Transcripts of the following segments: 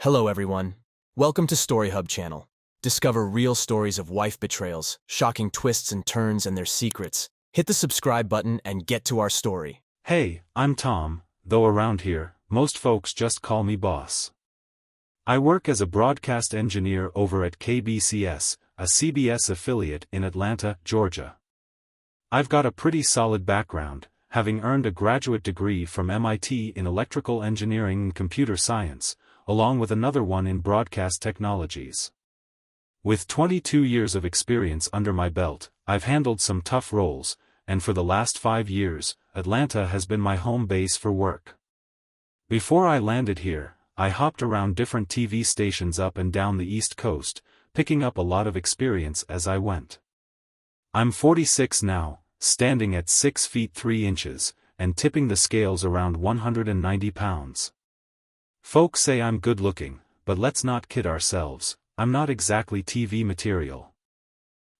Hello everyone. Welcome to Story Hub channel. Discover real stories of wife betrayals, shocking twists and turns and their secrets. Hit the subscribe button and get to our story. Hey, I'm Tom, though around here, most folks just call me boss. I work as a broadcast engineer over at KBCS, a CBS affiliate in Atlanta, Georgia. I've got a pretty solid background, having earned a graduate degree from MIT in electrical engineering and computer science, along with another one in broadcast technologies. With 22 years of experience under my belt, I've handled some tough roles, and for the last 5 years, Atlanta has been my home base for work. Before I landed here, I hopped around different TV stations up and down the East Coast, picking up a lot of experience as I went. I'm 46 now, standing at 6 feet 3 inches, and tipping the scales around 190 pounds. Folks say I'm good looking, but let's not kid ourselves, I'm not exactly TV material.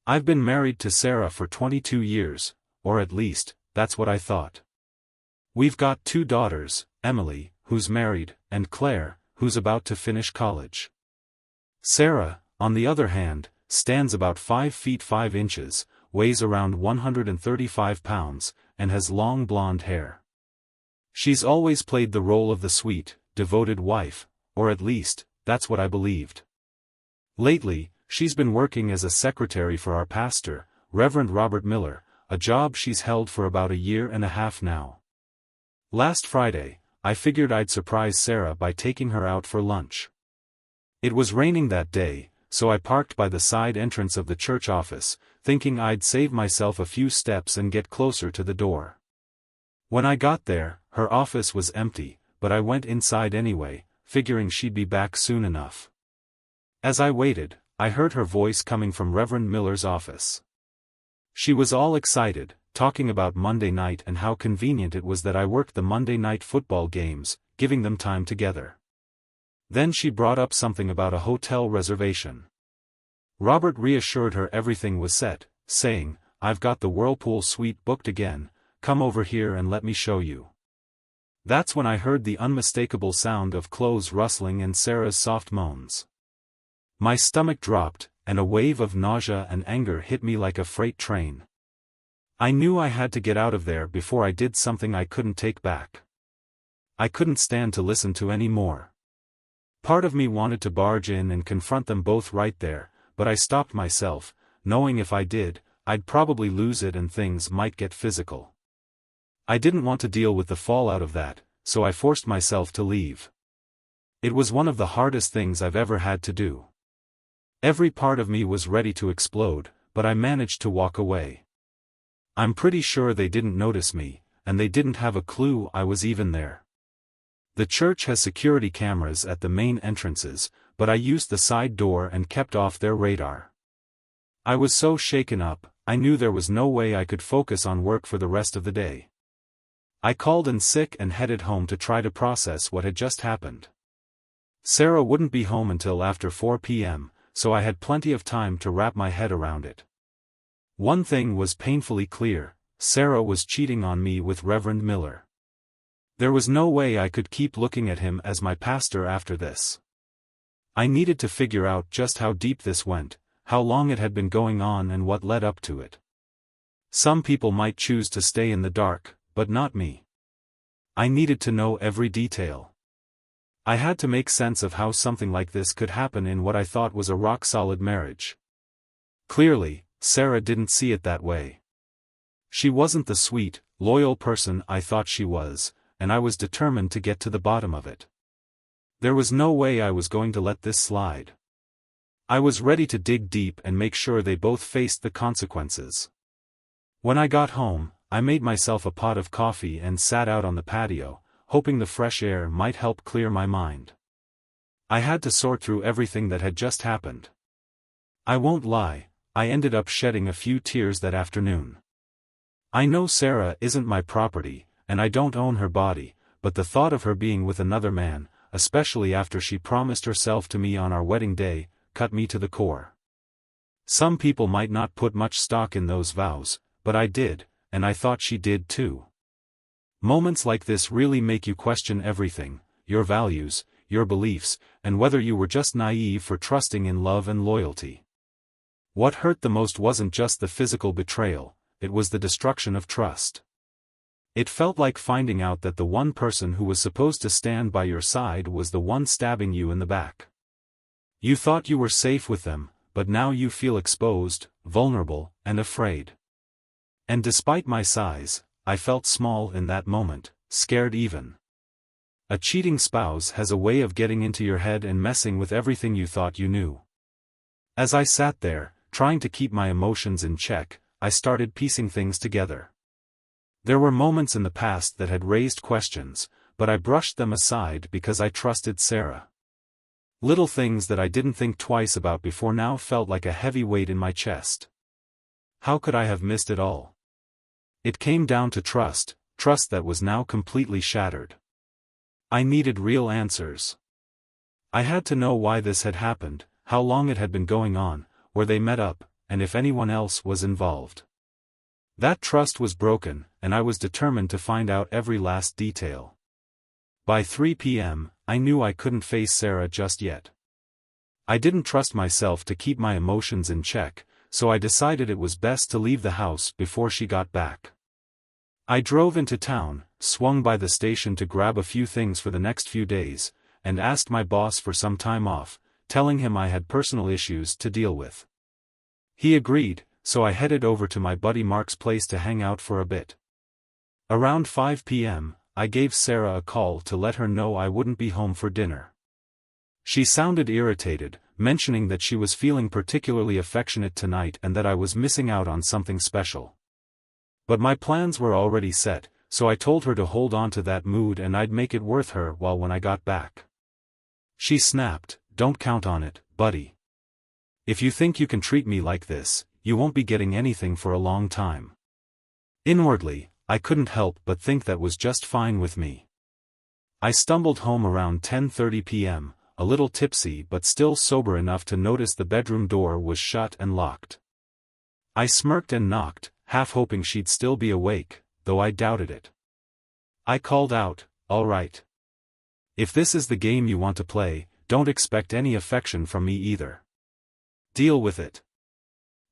I've been married to Sarah for 22 years, or at least, that's what I thought. We've got 2 daughters, Emily, who's married, and Claire, who's about to finish college. Sarah, on the other hand, stands about 5 feet 5 inches, weighs around 135 pounds, and has long blonde hair. She's always played the role of the sweet, devoted wife, or at least, that's what I believed. Lately, she's been working as a secretary for our pastor, Reverend Robert Miller, a job she's held for about a year and a half now. Last Friday, I figured I'd surprise Sarah by taking her out for lunch. It was raining that day, so I parked by the side entrance of the church office, thinking I'd save myself a few steps and get closer to the door. When I got there, her office was empty, but I went inside anyway, figuring she'd be back soon enough. As I waited, I heard her voice coming from Reverend Miller's office. She was all excited, talking about Monday night and how convenient it was that I worked the Monday night football games, giving them time together. Then she brought up something about a hotel reservation. Robert reassured her everything was set, saying, "I've got the Whirlpool suite booked again, come over here and let me show you." That's when I heard the unmistakable sound of clothes rustling and Sarah's soft moans. My stomach dropped, and a wave of nausea and anger hit me like a freight train. I knew I had to get out of there before I did something I couldn't take back. I couldn't stand to listen to any more. Part of me wanted to barge in and confront them both right there, but I stopped myself, knowing if I did, I'd probably lose it and things might get physical. I didn't want to deal with the fallout of that, so I forced myself to leave. It was one of the hardest things I've ever had to do. Every part of me was ready to explode, but I managed to walk away. I'm pretty sure they didn't notice me, and they didn't have a clue I was even there. The church has security cameras at the main entrances, but I used the side door and kept off their radar. I was so shaken up, I knew there was no way I could focus on work for the rest of the day. I called in sick and headed home to try to process what had just happened. Sarah wouldn't be home until after 4 p.m., so I had plenty of time to wrap my head around it. One thing was painfully clear: Sarah was cheating on me with Reverend Miller. There was no way I could keep looking at him as my pastor after this. I needed to figure out just how deep this went, how long it had been going on and what led up to it. Some people might choose to stay in the dark, but not me. I needed to know every detail. I had to make sense of how something like this could happen in what I thought was a rock-solid marriage. Clearly, Sarah didn't see it that way. She wasn't the sweet, loyal person I thought she was, and I was determined to get to the bottom of it. There was no way I was going to let this slide. I was ready to dig deep and make sure they both faced the consequences. When I got home, I made myself a pot of coffee and sat out on the patio, hoping the fresh air might help clear my mind. I had to sort through everything that had just happened. I won't lie, I ended up shedding a few tears that afternoon. I know Sarah isn't my property, and I don't own her body, but the thought of her being with another man, especially after she promised herself to me on our wedding day, cut me to the core. Some people might not put much stock in those vows, but I did, and I thought she did too. Moments like this really make you question everything: your values, your beliefs, and whether you were just naive for trusting in love and loyalty. What hurt the most wasn't just the physical betrayal, it was the destruction of trust. It felt like finding out that the one person who was supposed to stand by your side was the one stabbing you in the back. You thought you were safe with them, but now you feel exposed, vulnerable, and afraid. And despite my size, I felt small in that moment, scared even. A cheating spouse has a way of getting into your head and messing with everything you thought you knew. As I sat there, trying to keep my emotions in check, I started piecing things together. There were moments in the past that had raised questions, but I brushed them aside because I trusted Sarah. Little things that I didn't think twice about before now felt like a heavy weight in my chest. How could I have missed it all? It came down to trust that was now completely shattered. I needed real answers. I had to know why this had happened, how long it had been going on, where they met up, and if anyone else was involved. That trust was broken, and I was determined to find out every last detail. By 3 p.m., I knew I couldn't face Sarah just yet. I didn't trust myself to keep my emotions in check, so I decided it was best to leave the house before she got back. I drove into town, swung by the station to grab a few things for the next few days, and asked my boss for some time off, telling him I had personal issues to deal with. He agreed, so I headed over to my buddy Mark's place to hang out for a bit. Around 5 p.m., I gave Sarah a call to let her know I wouldn't be home for dinner. She sounded irritated, mentioning that she was feeling particularly affectionate tonight and that I was missing out on something special. But my plans were already set, so I told her to hold on to that mood and I'd make it worth her while when I got back. She snapped, "Don't count on it, buddy. If you think you can treat me like this, you won't be getting anything for a long time." Inwardly, I couldn't help but think that was just fine with me. I stumbled home around 10:30 p.m., a little tipsy but still sober enough to notice the bedroom door was shut and locked. I smirked and knocked, half hoping she'd still be awake, though I doubted it. I called out, "All right. If this is the game you want to play, don't expect any affection from me either. Deal with it."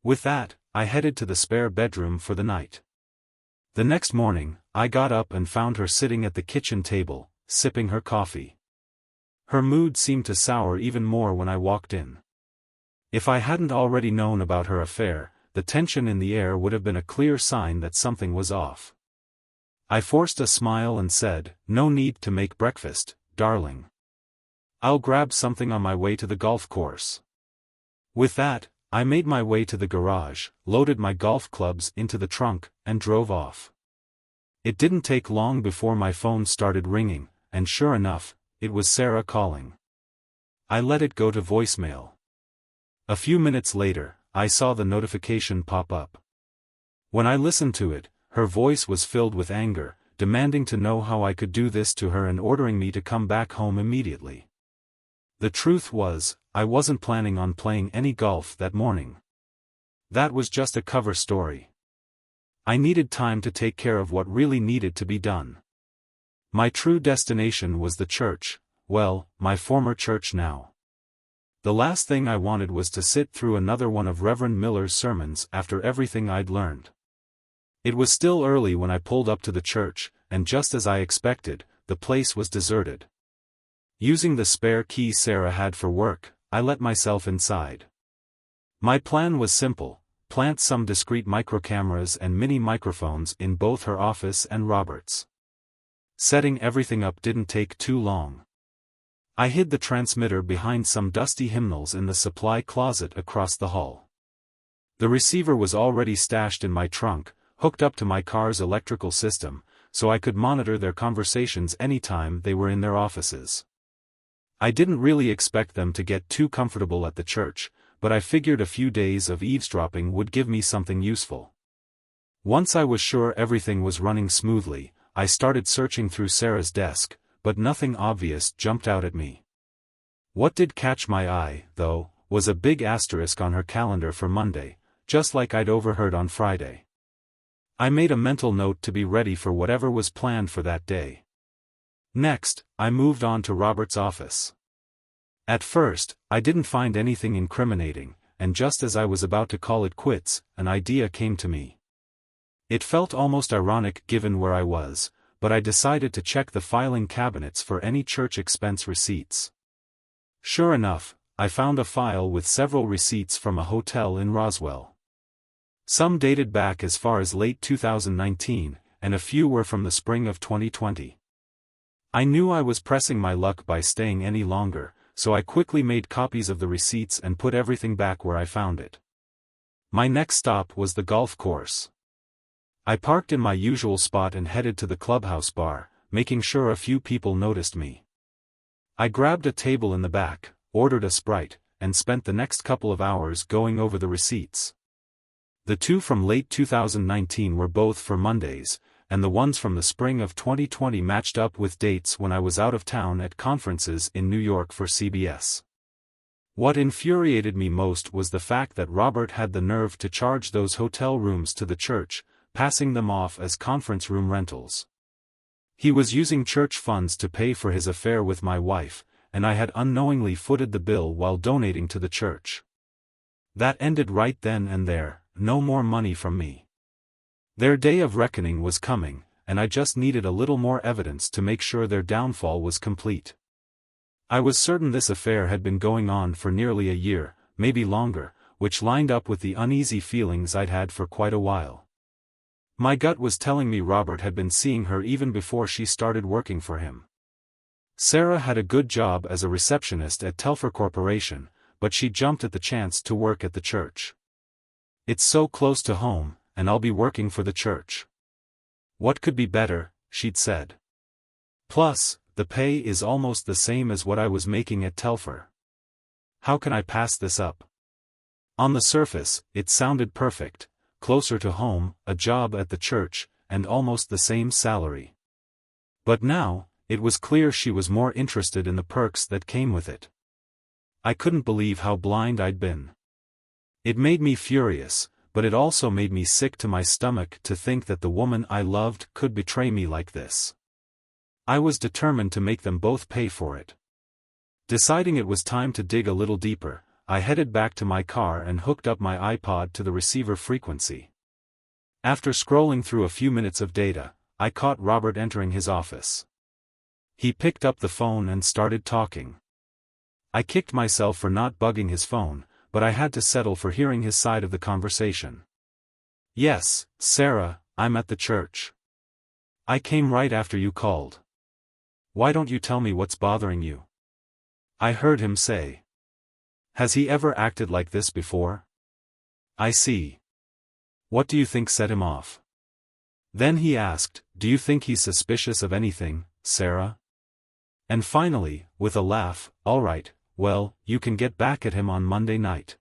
With that, I headed to the spare bedroom for the night. The next morning, I got up and found her sitting at the kitchen table, sipping her coffee. Her mood seemed to sour even more when I walked in. If I hadn't already known about her affair, the tension in the air would have been a clear sign that something was off. I forced a smile and said, "No need to make breakfast, darling. I'll grab something on my way to the golf course." With that, I made my way to the garage, loaded my golf clubs into the trunk, and drove off. It didn't take long before my phone started ringing, and sure enough, it was Sarah calling. I let it go to voicemail. A few minutes later, I saw the notification pop up. When I listened to it, her voice was filled with anger, demanding to know how I could do this to her and ordering me to come back home immediately. The truth was, I wasn't planning on playing any golf that morning. That was just a cover story. I needed time to take care of what really needed to be done. My true destination was the church, well, my former church now. The last thing I wanted was to sit through another one of Reverend Miller's sermons after everything I'd learned. It was still early when I pulled up to the church, and just as I expected, the place was deserted. Using the spare key Sarah had for work, I let myself inside. My plan was simple: plant some discreet microcameras and mini microphones in both her office and Robert's. Setting everything up didn't take too long. I hid the transmitter behind some dusty hymnals in the supply closet across the hall. The receiver was already stashed in my trunk, hooked up to my car's electrical system, so I could monitor their conversations anytime they were in their offices. I didn't really expect them to get too comfortable at the church, but I figured a few days of eavesdropping would give me something useful. Once I was sure everything was running smoothly, I started searching through Sarah's desk, but nothing obvious jumped out at me. What did catch my eye, though, was a big asterisk on her calendar for Monday, just like I'd overheard on Friday. I made a mental note to be ready for whatever was planned for that day. Next, I moved on to Robert's office. At first, I didn't find anything incriminating, and just as I was about to call it quits, an idea came to me. It felt almost ironic given where I was, but I decided to check the filing cabinets for any church expense receipts. Sure enough, I found a file with several receipts from a hotel in Roswell. Some dated back as far as late 2019, and a few were from the spring of 2020. I knew I was pressing my luck by staying any longer, so I quickly made copies of the receipts and put everything back where I found it. My next stop was the golf course. I parked in my usual spot and headed to the clubhouse bar, making sure a few people noticed me. I grabbed a table in the back, ordered a Sprite, and spent the next couple of hours going over the receipts. The two from late 2019 were both for Mondays, and the ones from the spring of 2020 matched up with dates when I was out of town at conferences in New York for CBS. What infuriated me most was the fact that Robert had the nerve to charge those hotel rooms to the church, passing them off as conference room rentals. He was using church funds to pay for his affair with my wife, and I had unknowingly footed the bill while donating to the church. That ended right then and there, no more money from me. Their day of reckoning was coming, and I just needed a little more evidence to make sure their downfall was complete. I was certain this affair had been going on for nearly a year, maybe longer, which lined up with the uneasy feelings I'd had for quite a while. My gut was telling me Robert had been seeing her even before she started working for him. Sarah had a good job as a receptionist at Telfer Corporation, but she jumped at the chance to work at the church. It's so close to home, and I'll be working for the church. What could be better, she'd said. Plus, the pay is almost the same as what I was making at Telfer. How can I pass this up? On the surface, it sounded perfect, closer to home, a job at the church, and almost the same salary. But now, it was clear she was more interested in the perks that came with it. I couldn't believe how blind I'd been. It made me furious, but it also made me sick to my stomach to think that the woman I loved could betray me like this. I was determined to make them both pay for it. Deciding it was time to dig a little deeper, I headed back to my car and hooked up my iPod to the receiver frequency. After scrolling through a few minutes of data, I caught Robert entering his office. He picked up the phone and started talking. I kicked myself for not bugging his phone, but I had to settle for hearing his side of the conversation. Yes, Sarah, I'm at the church. I came right after you called. Why don't you tell me what's bothering you? I heard him say. Has he ever acted like this before? I see. What do you think set him off? Then he asked, do you think he's suspicious of anything, Sarah? And finally, with a laugh, all right, well, you can get back at him on Monday night.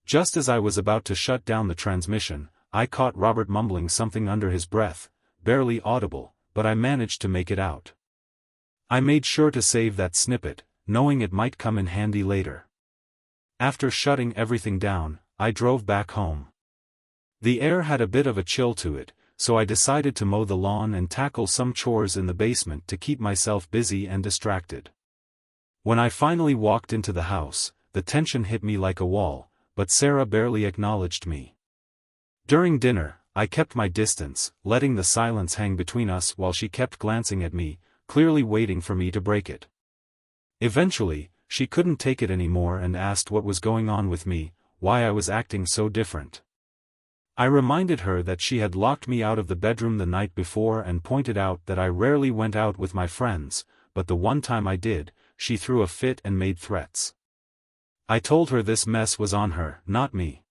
Just as I was about to shut down the transmission, I caught Robert mumbling something under his breath, barely audible, but I managed to make it out. I made sure to save that snippet, knowing it might come in handy later. After shutting everything down, I drove back home. The air had a bit of a chill to it, so I decided to mow the lawn and tackle some chores in the basement to keep myself busy and distracted. When I finally walked into the house, the tension hit me like a wall, but Sarah barely acknowledged me. During dinner, I kept my distance, letting the silence hang between us while she kept glancing at me, clearly waiting for me to break it. Eventually, she couldn't take it anymore and asked what was going on with me, why I was acting so different. I reminded her that she had locked me out of the bedroom the night before and pointed out that I rarely went out with my friends, but the one time I did, she threw a fit and made threats. I told her this mess was on her, not me.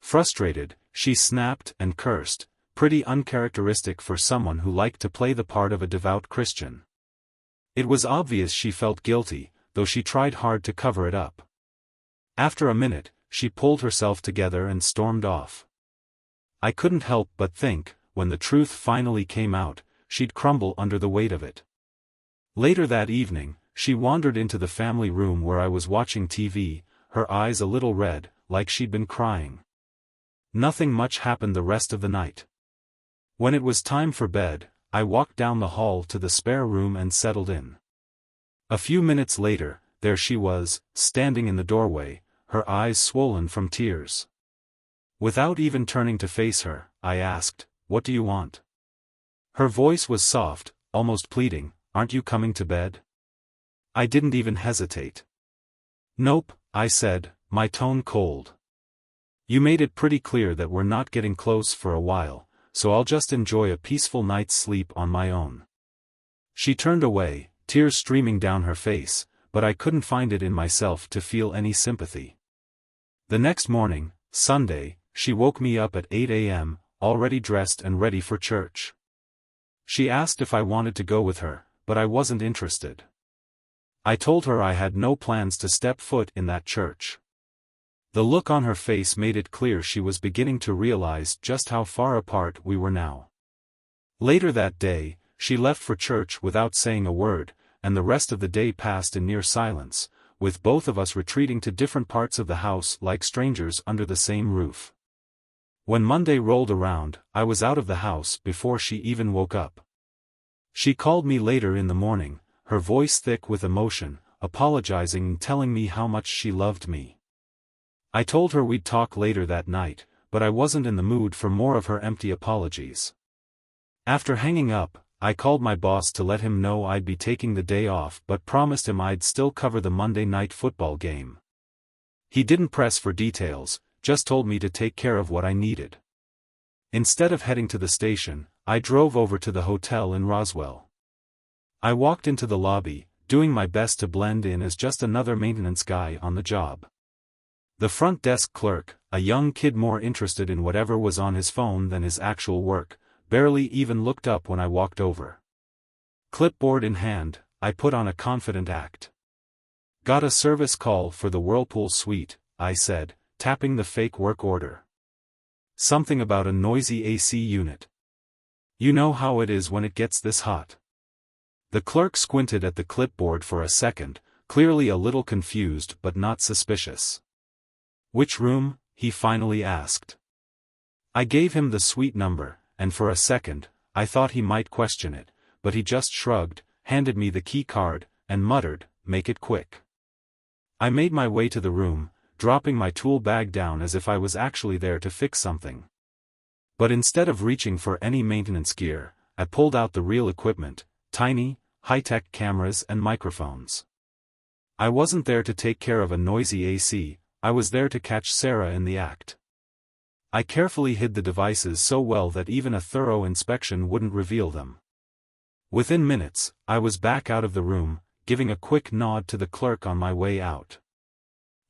Frustrated, she snapped and cursed, pretty uncharacteristic for someone who liked to play the part of a devout Christian. It was obvious she felt guilty, though she tried hard to cover it up. After a minute, she pulled herself together and stormed off. I couldn't help but think, when the truth finally came out, she'd crumble under the weight of it. Later that evening, she wandered into the family room where I was watching TV, her eyes a little red, like she'd been crying. Nothing much happened the rest of the night. When it was time for bed, I walked down the hall to the spare room and settled in. A few minutes later, there she was, standing in the doorway, her eyes swollen from tears. Without even turning to face her, I asked, "What do you want?" Her voice was soft, almost pleading, "Aren't you coming to bed?" I didn't even hesitate. "Nope," I said, my tone cold. "You made it pretty clear that we're not getting close for a while, so I'll just enjoy a peaceful night's sleep on my own." She turned away, tears streaming down her face, but I couldn't find it in myself to feel any sympathy. The next morning, Sunday, she woke me up at 8 a.m., already dressed and ready for church. She asked if I wanted to go with her, but I wasn't interested. I told her I had no plans to step foot in that church. The look on her face made it clear she was beginning to realize just how far apart we were now. Later that day, she left for church without saying a word, and the rest of the day passed in near silence, with both of us retreating to different parts of the house like strangers under the same roof. When Monday rolled around, I was out of the house before she even woke up. She called me later in the morning, her voice thick with emotion, apologizing and telling me how much she loved me. I told her we'd talk later that night, but I wasn't in the mood for more of her empty apologies. After hanging up, I called my boss to let him know I'd be taking the day off but promised him I'd still cover the Monday night football game. He didn't press for details, just told me to take care of what I needed. Instead of heading to the station, I drove over to the hotel in Roswell. I walked into the lobby, doing my best to blend in as just another maintenance guy on the job. The front desk clerk, a young kid more interested in whatever was on his phone than his actual work, barely even looked up when I walked over. Clipboard in hand, I put on a confident act. "Got a service call for the Whirlpool suite," I said, tapping the fake work order. "Something about a noisy AC unit. You know how it is when it gets this hot." The clerk squinted at the clipboard for a second, clearly a little confused but not suspicious. "Which room?" he finally asked. I gave him the suite number, and for a second, I thought he might question it, but he just shrugged, handed me the key card, and muttered, "Make it quick." I made my way to the room, dropping my tool bag down as if I was actually there to fix something. But instead of reaching for any maintenance gear, I pulled out the real equipment, tiny, high-tech cameras and microphones. I wasn't there to take care of a noisy AC, I was there to catch Sarah in the act. I carefully hid the devices so well that even a thorough inspection wouldn't reveal them. Within minutes, I was back out of the room, giving a quick nod to the clerk on my way out.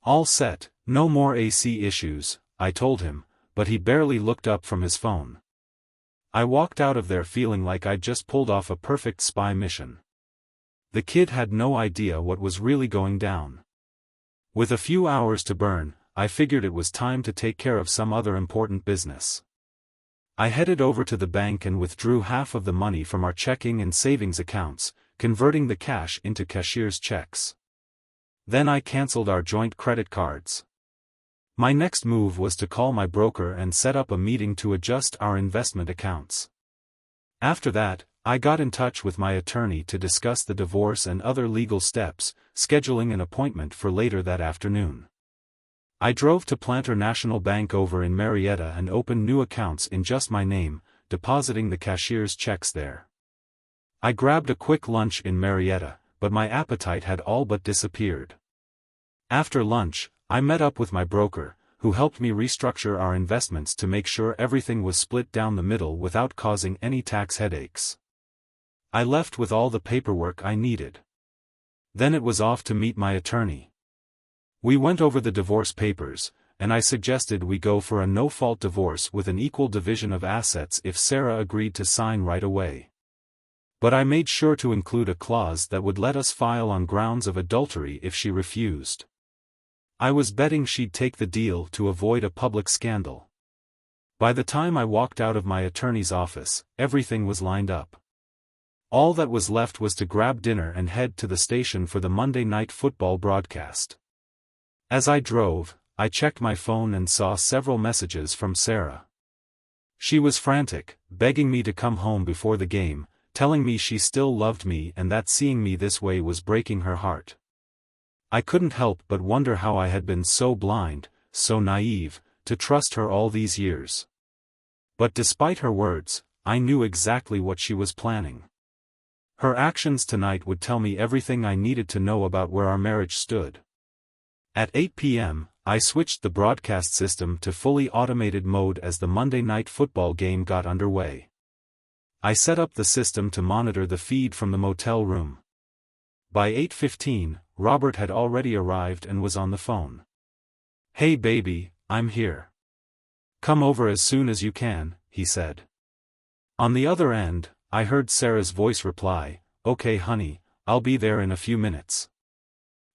"All set, no more AC issues," I told him, but he barely looked up from his phone. I walked out of there feeling like I'd just pulled off a perfect spy mission. The kid had no idea what was really going down. With a few hours to burn, I figured it was time to take care of some other important business. I headed over to the bank and withdrew half of the money from our checking and savings accounts, converting the cash into cashier's checks. Then I canceled our joint credit cards. My next move was to call my broker and set up a meeting to adjust our investment accounts. After that, I got in touch with my attorney to discuss the divorce and other legal steps, scheduling an appointment for later that afternoon. I drove to Planter National Bank over in Marietta and opened new accounts in just my name, depositing the cashier's checks there. I grabbed a quick lunch in Marietta, but my appetite had all but disappeared. After lunch, I met up with my broker, who helped me restructure our investments to make sure everything was split down the middle without causing any tax headaches. I left with all the paperwork I needed. Then it was off to meet my attorney. We went over the divorce papers, and I suggested we go for a no-fault divorce with an equal division of assets if Sarah agreed to sign right away. But I made sure to include a clause that would let us file on grounds of adultery if she refused. I was betting she'd take the deal to avoid a public scandal. By the time I walked out of my attorney's office, everything was lined up. All that was left was to grab dinner and head to the station for the Monday night football broadcast. As I drove, I checked my phone and saw several messages from Sarah. She was frantic, begging me to come home before the game, telling me she still loved me and that seeing me this way was breaking her heart. I couldn't help but wonder how I had been so blind, so naive, to trust her all these years. But despite her words, I knew exactly what she was planning. Her actions tonight would tell me everything I needed to know about where our marriage stood. At 8 p.m., I switched the broadcast system to fully automated mode as the Monday Night Football game got underway. I set up the system to monitor the feed from the motel room. By 8:15, Robert had already arrived and was on the phone. "Hey baby, I'm here. Come over as soon as you can," he said. On the other end, I heard Sarah's voice reply, "Okay honey, I'll be there in a few minutes."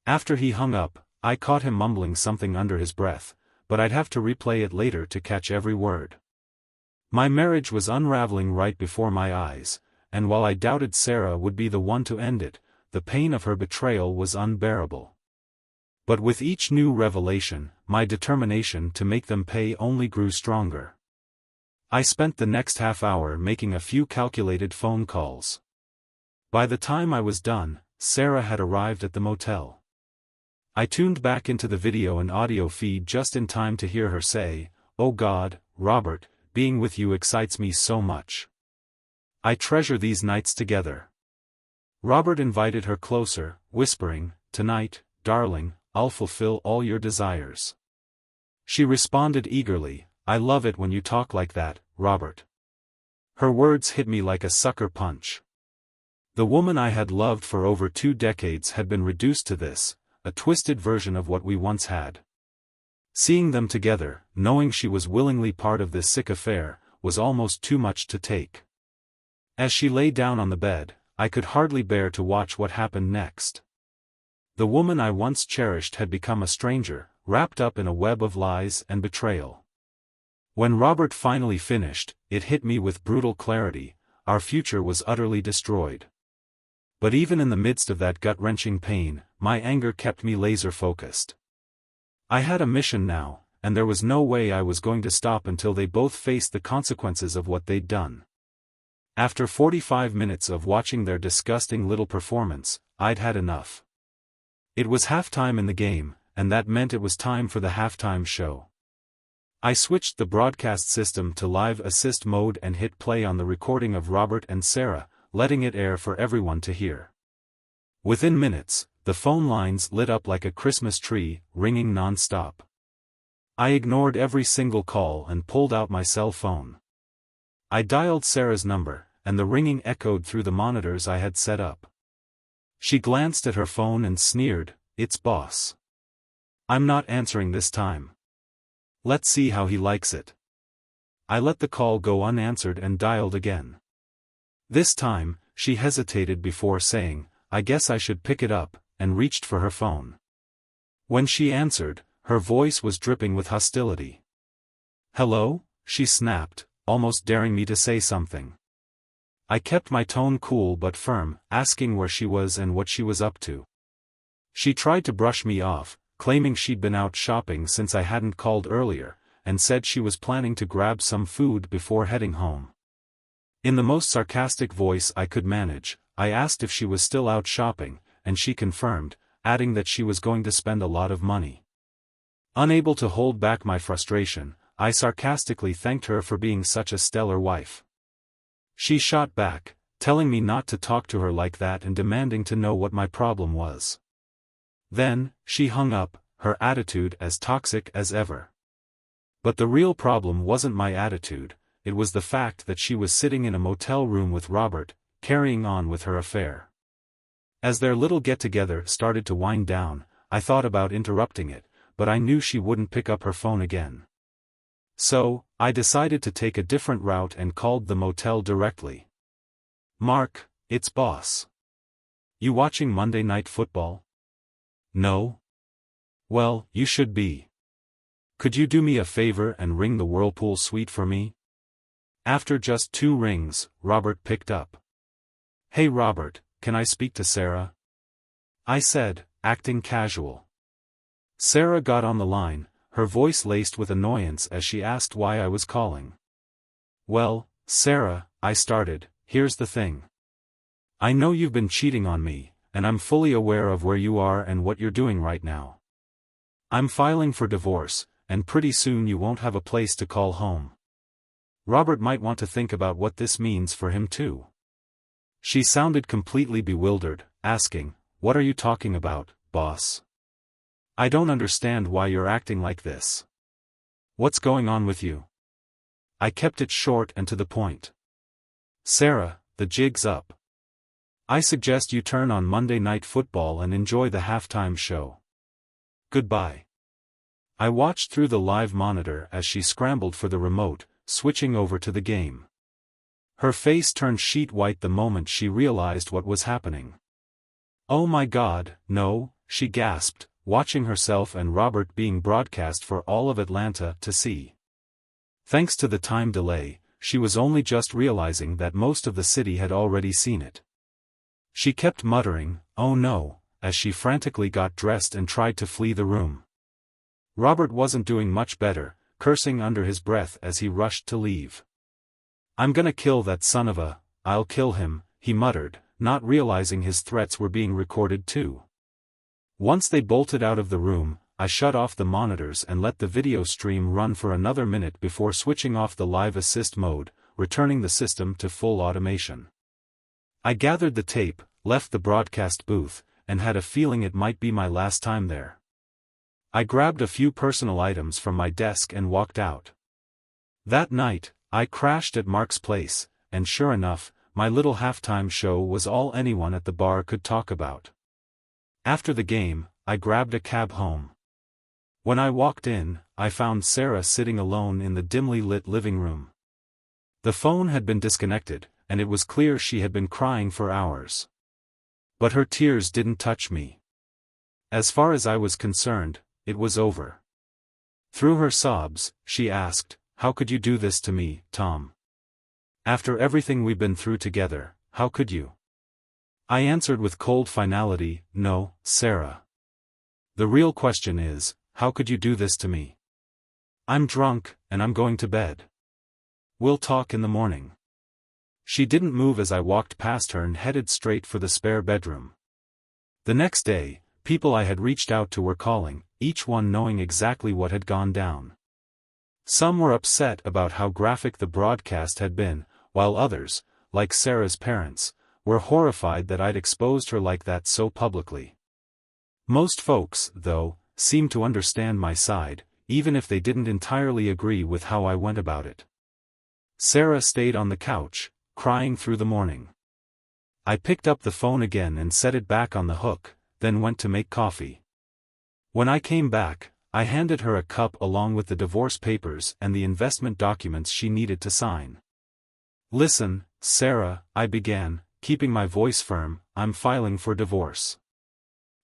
After he hung up, I caught him mumbling something under his breath, but I'd have to replay it later to catch every word. My marriage was unraveling right before my eyes, and while I doubted Sarah would be the one to end it, the pain of her betrayal was unbearable. But with each new revelation, my determination to make them pay only grew stronger. I spent the next half hour making a few calculated phone calls. By the time I was done, Sarah had arrived at the motel. I tuned back into the video and audio feed just in time to hear her say, "Oh God, Robert, being with you excites me so much. I treasure these nights together." Robert invited her closer, whispering, "Tonight, darling, I'll fulfill all your desires." She responded eagerly, "I love it when you talk like that, Robert." Her words hit me like a sucker punch. The woman I had loved for over 2 decades had been reduced to this, a twisted version of what we once had. Seeing them together, knowing she was willingly part of this sick affair, was almost too much to take. As she lay down on the bed, I could hardly bear to watch what happened next. The woman I once cherished had become a stranger, wrapped up in a web of lies and betrayal. When Robert finally finished, it hit me with brutal clarity: our future was utterly destroyed. But even in the midst of that gut-wrenching pain, my anger kept me laser-focused. I had a mission now, and there was no way I was going to stop until they both faced the consequences of what they'd done. After 45 minutes of watching their disgusting little performance, I'd had enough. It was halftime in the game, and that meant it was time for the halftime show. I switched the broadcast system to live assist mode and hit play on the recording of Robert and Sarah, letting it air for everyone to hear. Within minutes, the phone lines lit up like a Christmas tree, ringing non-stop. I ignored every single call and pulled out my cell phone. I dialed Sarah's number, and the ringing echoed through the monitors I had set up. She glanced at her phone and sneered, "It's boss. I'm not answering this time. Let's see how he likes it." I let the call go unanswered and dialed again. This time, she hesitated before saying, "I guess I should pick it up," and reached for her phone. When she answered, her voice was dripping with hostility. "Hello?" she snapped, almost daring me to say something. I kept my tone cool but firm, asking where she was and what she was up to. She tried to brush me off, claiming she'd been out shopping since I hadn't called earlier, and said she was planning to grab some food before heading home. In the most sarcastic voice I could manage, I asked if she was still out shopping, and she confirmed, adding that she was going to spend a lot of money. Unable to hold back my frustration, I sarcastically thanked her for being such a stellar wife. She shot back, telling me not to talk to her like that and demanding to know what my problem was. Then, she hung up, her attitude as toxic as ever. But the real problem wasn't my attitude, it was the fact that she was sitting in a motel room with Robert, carrying on with her affair. As their little get-together started to wind down, I thought about interrupting it, but I knew she wouldn't pick up her phone again. So, I decided to take a different route and called the motel directly. "Mark, it's boss. You watching Monday Night Football?" "No." "Well, you should be. Could you do me a favor and ring the Whirlpool suite for me?" After just 2 rings, Robert picked up. "Hey Robert, can I speak to Sarah?" I said, acting casual. Sarah got on the line, her voice laced with annoyance as she asked why I was calling. "Well, Sarah," I started, "here's the thing. I know you've been cheating on me, and I'm fully aware of where you are and what you're doing right now. I'm filing for divorce, and pretty soon you won't have a place to call home. Robert might want to think about what this means for him too. She sounded completely bewildered, asking, "What are you talking about, boss? I don't understand why you're acting like this. What's going on with you?" I kept it short and to the point. "Sarah, the jig's up. I suggest you turn on Monday Night Football and enjoy the halftime show. Goodbye." I watched through the live monitor as she scrambled for the remote, switching over to the game. Her face turned sheet white the moment she realized what was happening. "Oh my God, no," she gasped, watching herself and Robert being broadcast for all of Atlanta to see. Thanks to the time delay, she was only just realizing that most of the city had already seen it. She kept muttering, "Oh no," as she frantically got dressed and tried to flee the room. Robert wasn't doing much better, cursing under his breath as he rushed to leave. "I'm gonna kill that son of a, I'll kill him," he muttered, not realizing his threats were being recorded too. Once they bolted out of the room, I shut off the monitors and let the video stream run for another minute before switching off the live assist mode, returning the system to full automation. I gathered the tape, left the broadcast booth, and had a feeling it might be my last time there. I grabbed a few personal items from my desk and walked out. That night, I crashed at Mark's place, and sure enough, my little halftime show was all anyone at the bar could talk about. After the game, I grabbed a cab home. When I walked in, I found Sarah sitting alone in the dimly lit living room. The phone had been disconnected, and it was clear she had been crying for hours. But her tears didn't touch me. As far as I was concerned, it was over. Through her sobs, she asked, "How could you do this to me, Tom? After everything we've been through together, how could you?" I answered with cold finality, "No, Sarah. The real question is, how could you do this to me? I'm drunk, and I'm going to bed. We'll talk in the morning." She didn't move as I walked past her and headed straight for the spare bedroom. The next day, people I had reached out to were calling, each one knowing exactly what had gone down. Some were upset about how graphic the broadcast had been, while others, like Sarah's parents, were horrified that I'd exposed her like that so publicly. Most folks, though, seemed to understand my side, even if they didn't entirely agree with how I went about it. Sarah stayed on the couch, crying through the morning. I picked up the phone again and set it back on the hook, then went to make coffee. When I came back, I handed her a cup along with the divorce papers and the investment documents she needed to sign. "Listen, Sarah," I began, keeping my voice firm, "I'm filing for divorce.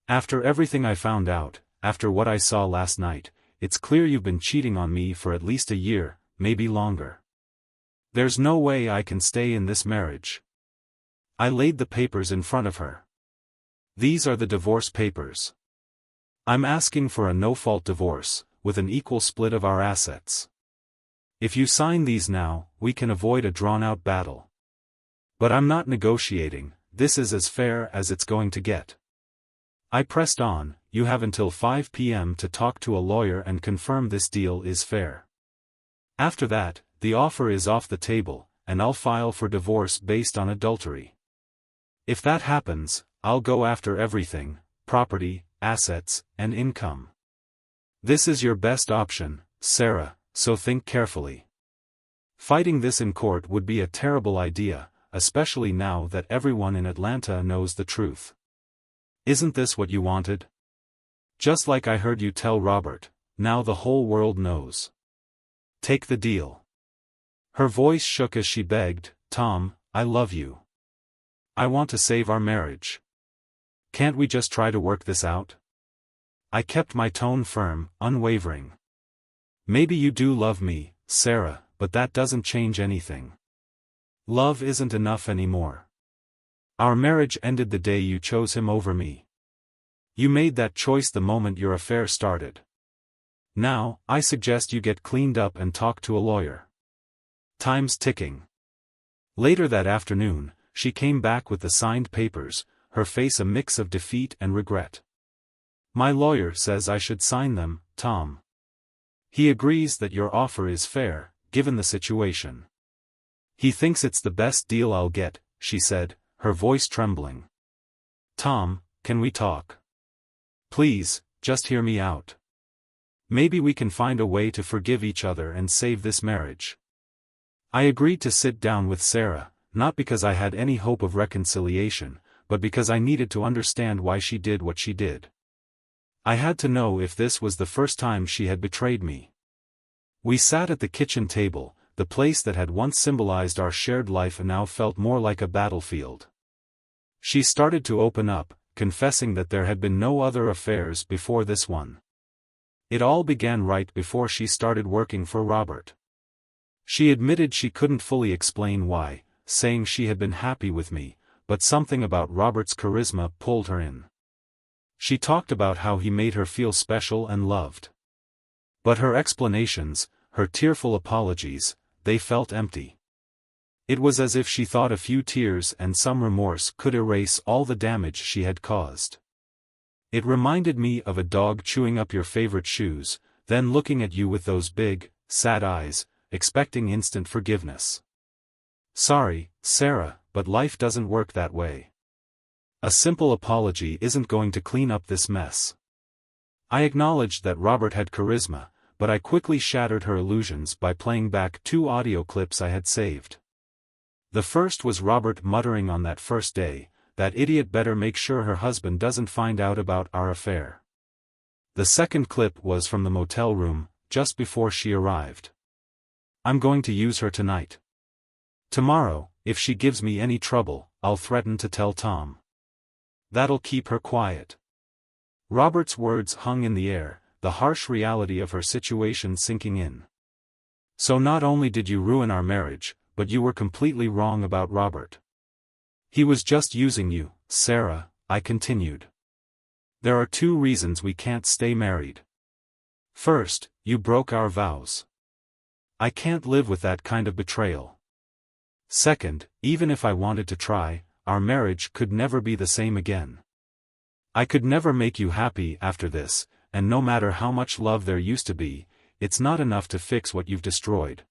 After everything I found out, after what I saw last night, it's clear you've been cheating on me for at least a year, maybe longer. There's no way I can stay in this marriage." I laid the papers in front of her. "These are the divorce papers. I'm asking for a no-fault divorce, with an equal split of our assets. If you sign these now, we can avoid a drawn-out battle. But I'm not negotiating, this is as fair as it's going to get." I pressed on, "You have until 5 p.m. to talk to a lawyer and confirm this deal is fair. After that, the offer is off the table, and I'll file for divorce based on adultery. If that happens, I'll go after everything, property, assets, and income. This is your best option, Sarah, so think carefully. Fighting this in court would be a terrible idea, especially now that everyone in Atlanta knows the truth. Isn't this what you wanted? Just like I heard you tell Robert, now the whole world knows. Take the deal." Her voice shook as she begged, "Tom, I love you. I want to save our marriage. Can't we just try to work this out?" I kept my tone firm, unwavering. "Maybe you do love me, Sarah, but that doesn't change anything. Love isn't enough anymore. Our marriage ended the day you chose him over me. You made that choice the moment your affair started. Now, I suggest you get cleaned up and talk to a lawyer. Time's ticking." Later that afternoon, she came back with the signed papers, her face a mix of defeat and regret. "My lawyer says I should sign them, Tom. He agrees that your offer is fair, given the situation. He thinks it's the best deal I'll get," she said, her voice trembling. "Tom, can we talk? Please, just hear me out. Maybe we can find a way to forgive each other and save this marriage." I agreed to sit down with Sarah, not because I had any hope of reconciliation, but because I needed to understand why she did what she did. I had to know if this was the first time she had betrayed me. We sat at the kitchen table, the place that had once symbolized our shared life and now felt more like a battlefield. She started to open up, confessing that there had been no other affairs before this one. It all began right before she started working for Robert. She admitted she couldn't fully explain why, saying she had been happy with me, but something about Robert's charisma pulled her in. She talked about how he made her feel special and loved. But her explanations, her tearful apologies, they felt empty. It was as if she thought a few tears and some remorse could erase all the damage she had caused. It reminded me of a dog chewing up your favorite shoes, then looking at you with those big, sad eyes, expecting instant forgiveness. "Sorry, Sarah, but life doesn't work that way. A simple apology isn't going to clean up this mess." I acknowledged that Robert had charisma, but I quickly shattered her illusions by playing back 2 audio clips I had saved. The first was Robert muttering on that first day, "That idiot better make sure her husband doesn't find out about our affair." The second clip was from the motel room, just before she arrived. "I'm going to use her tonight. Tomorrow, if she gives me any trouble, I'll threaten to tell Tom. That'll keep her quiet." Robert's words hung in the air, the harsh reality of her situation sinking in. "So not only did you ruin our marriage, but you were completely wrong about Robert. He was just using you, Sarah," I continued. "There are 2 reasons we can't stay married. First, you broke our vows. I can't live with that kind of betrayal. Second, even if I wanted to try, our marriage could never be the same again. I could never make you happy after this, and no matter how much love there used to be, it's not enough to fix what you've destroyed."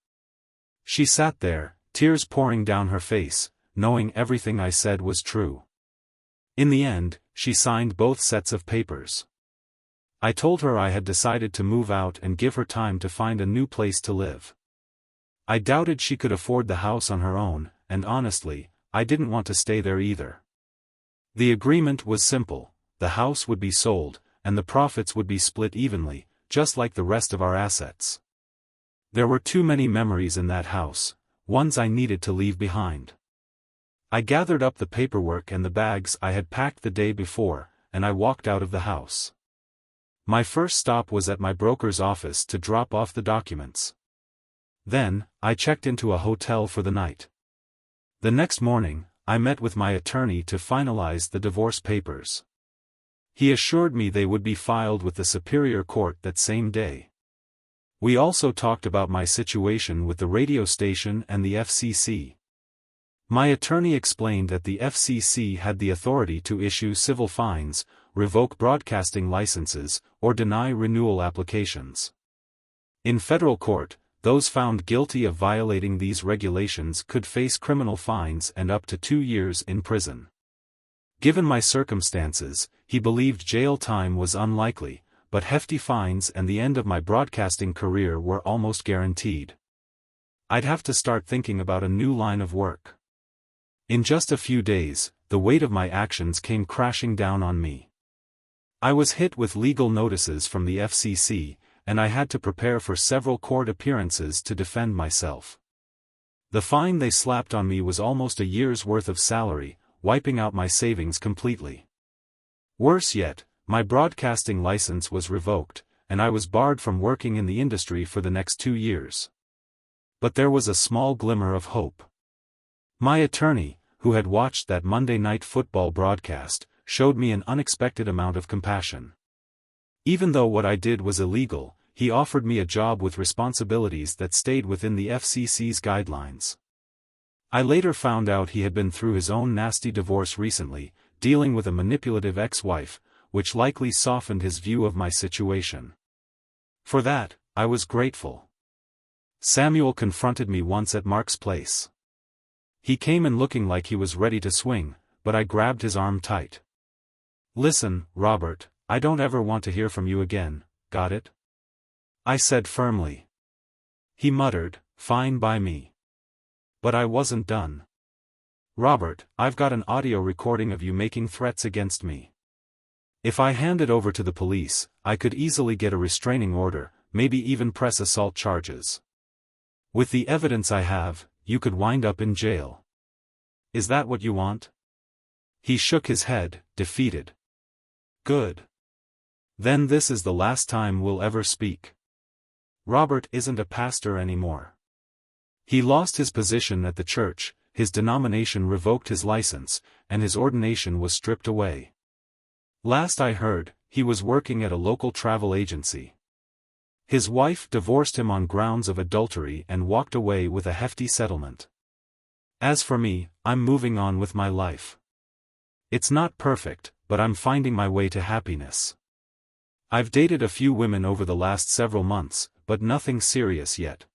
She sat there, tears pouring down her face, knowing everything I said was true. In the end, she signed both sets of papers. I told her I had decided to move out and give her time to find a new place to live. I doubted she could afford the house on her own, and honestly, I didn't want to stay there either. The agreement was simple: the house would be sold, and the profits would be split evenly, just like the rest of our assets. There were too many memories in that house, ones I needed to leave behind. I gathered up the paperwork and the bags I had packed the day before, and I walked out of the house. My first stop was at my broker's office to drop off the documents. Then, I checked into a hotel for the night. The next morning, I met with my attorney to finalize the divorce papers. He assured me they would be filed with the Superior Court that same day. We also talked about my situation with the radio station and the FCC. My attorney explained that the FCC had the authority to issue civil fines, revoke broadcasting licenses, or deny renewal applications. In federal court, those found guilty of violating these regulations could face criminal fines and up to 2 years in prison. Given my circumstances, he believed jail time was unlikely, but hefty fines and the end of my broadcasting career were almost guaranteed. I'd have to start thinking about a new line of work. In just a few days, the weight of my actions came crashing down on me. I was hit with legal notices from the FCC, and I had to prepare for several court appearances to defend myself. The fine they slapped on me was almost a year's worth of salary, wiping out my savings completely. Worse yet, my broadcasting license was revoked, and I was barred from working in the industry for the next 2 years. But there was a small glimmer of hope. My attorney, who had watched that Monday Night Football broadcast, showed me an unexpected amount of compassion. Even though what I did was illegal, he offered me a job with responsibilities that stayed within the FCC's guidelines. I later found out he had been through his own nasty divorce recently, dealing with a manipulative ex-wife, which likely softened his view of my situation. For that, I was grateful. Samuel confronted me once at Mark's place. He came in looking like he was ready to swing, but I grabbed his arm tight. "Listen, Robert, I don't ever want to hear from you again, got it?" I said firmly. He muttered, "Fine by me." But I wasn't done. "Robert, I've got an audio recording of you making threats against me. If I hand it over to the police, I could easily get a restraining order, maybe even press assault charges. With the evidence I have, you could wind up in jail. Is that what you want?" He shook his head, defeated. "Good. Then this is the last time we'll ever speak." Robert isn't a pastor anymore. He lost his position at the church, his denomination revoked his license, and his ordination was stripped away. Last I heard, he was working at a local travel agency. His wife divorced him on grounds of adultery and walked away with a hefty settlement. As for me, I'm moving on with my life. It's not perfect, but I'm finding my way to happiness. I've dated a few women over the last several months, but nothing serious yet.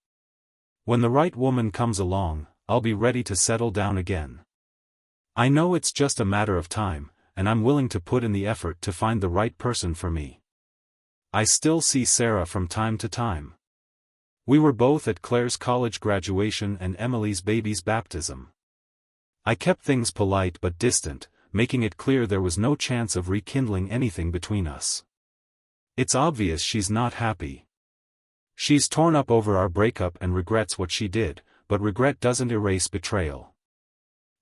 When the right woman comes along, I'll be ready to settle down again. I know it's just a matter of time, and I'm willing to put in the effort to find the right person for me. I still see Sarah from time to time. We were both at Claire's college graduation and Emily's baby's baptism. I kept things polite but distant, making it clear there was no chance of rekindling anything between us. It's obvious she's not happy. She's torn up over our breakup and regrets what she did, but regret doesn't erase betrayal.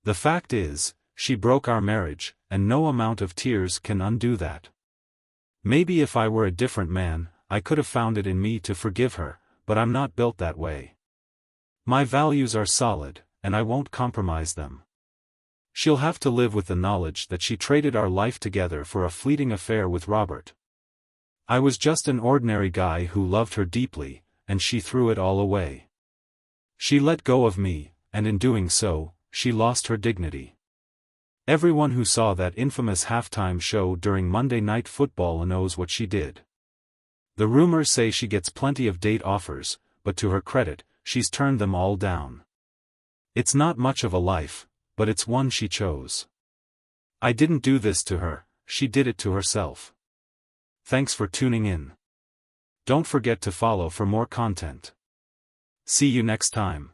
The fact is, she broke our marriage, and no amount of tears can undo that. Maybe if I were a different man, I could have found it in me to forgive her, but I'm not built that way. My values are solid, and I won't compromise them. She'll have to live with the knowledge that she traded our life together for a fleeting affair with Robert. I was just an ordinary guy who loved her deeply, and she threw it all away. She let go of me, and in doing so, she lost her dignity. Everyone who saw that infamous halftime show during Monday Night Football knows what she did. The rumors say she gets plenty of date offers, but to her credit, she's turned them all down. It's not much of a life, but it's one she chose. I didn't do this to her, she did it to herself. Thanks for tuning in. Don't forget to follow for more content. See you next time.